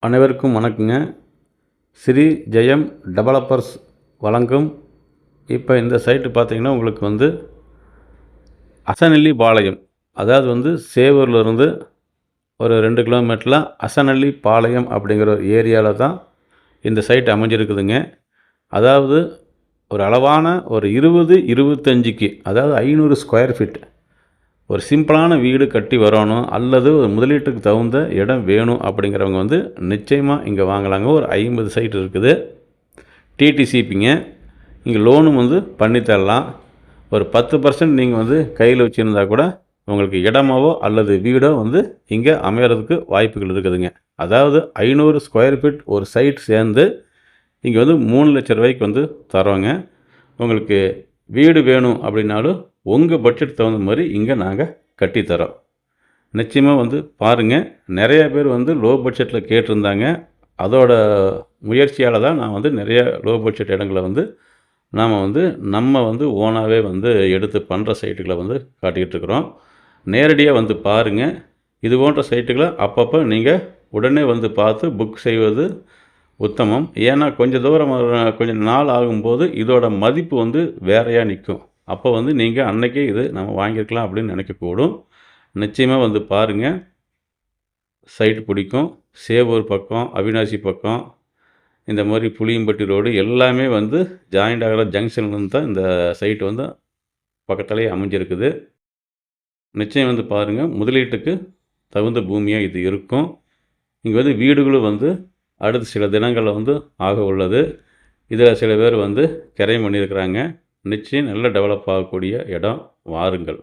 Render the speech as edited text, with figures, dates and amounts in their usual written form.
அனைவருக்கும் வணக்கங்க. ஸ்ரீ ஜெயம் டெவலப்பர்ஸ் வழங்கும் இப்போ இந்த சைட்டு பார்த்தீங்கன்னா உங்களுக்கு வந்து அசனல்லி பாளையம், அதாவது சேவூர்லேருந்து ஒரு 2 கிலோமீட்டரில் அசனல்லி பாளையம் அப்படிங்கிற ஒரு ஏரியாவில் தான் இந்த சைட் அமைஞ்சிருக்குதுங்க. அதாவது ஒரு அளவான ஒரு 20-25க்கு, அதாவது 500 ஸ்கொயர் ஃபீட் ஒரு சிம்பிளான வீடு கட்டி வரணும், அல்லது ஒரு முதலீட்டுக்கு தகுந்த இடம் வேணும் அப்படிங்கிறவங்க நிச்சயமாக இங்கே வாங்கலாங்க. ஒரு 50 சைட் இருக்குது. டிடிசிபிங்க. இங்கே லோனும் பண்ணித்தரலாம். ஒரு 10% நீங்கள் கையில் வச்சுருந்தா கூட உங்களுக்கு இடமாவோ அல்லது வீடோ இங்கே அமையறதுக்கு வாய்ப்புகள் இருக்குதுங்க. அதாவது 500 ஸ்கொயர் ஃபீட் ஒரு சைட் சேர்ந்து இங்கே 3 லட்ச ரூபாய்க்கு தரோங்க. உங்களுக்கு வீடு வேணும் அப்படின்னாலும் உங்கள் பட்ஜெட் தகுந்த மாதிரி இங்கே நாங்கள் கட்டித்தரோம். நிச்சயமாக பாருங்கள். நிறைய பேர் லோ பட்ஜெட்டில் கேட்டிருந்தாங்க. அதோட முயற்சியால் தான் நான் நிறைய லோ பட்ஜெட் இடங்களை நாம் நம்ம ஓனாகவே எடுத்து பண்ணுற சைட்டுகளை காட்டிக்கிட்டு இருக்கிறோம். நேரடியாக பாருங்கள். இது போன்ற சைட்டுகளை அப்பப்போ நீங்கள் உடனே பார்த்து புக் செய்வது உத்தமம். ஏன்னா கொஞ்சம் தூரம் கொஞ்சம் நாள் ஆகும்போது இதோட மதிப்பு வேறையாக நிற்கும். அப்போ நீங்கள் அன்றைக்கே இது நம்ம வாங்கியிருக்கலாம் அப்படின்னு நினைக்கக்கூடும். நிச்சயமாக பாருங்கள். சைட்டு பிடிக்கும். சேவூர் பக்கம், அவினாசி பக்கம், இந்த மாதிரி புளியம்பட்டி ரோடு எல்லாமே ஜாயிண்ட் ஆகிற ஜங்ஷன்லேருந்து தான் இந்த சைட்டு பக்கத்துலேயே அமைஞ்சிருக்குது. நிச்சயம் பாருங்கள். முதலீட்டுக்கு தகுந்த பூமியாக இது இருக்கும். இங்கே வீடுகளும் அடுத்த சில தினங்களில் ஆக உள்ளது. இதில் சில பேர் கிரையம் பண்ணியிருக்கிறாங்க. நிச்சயம் நல்ல டெவலப் ஆகக்கூடிய இடம். வாருங்கள்.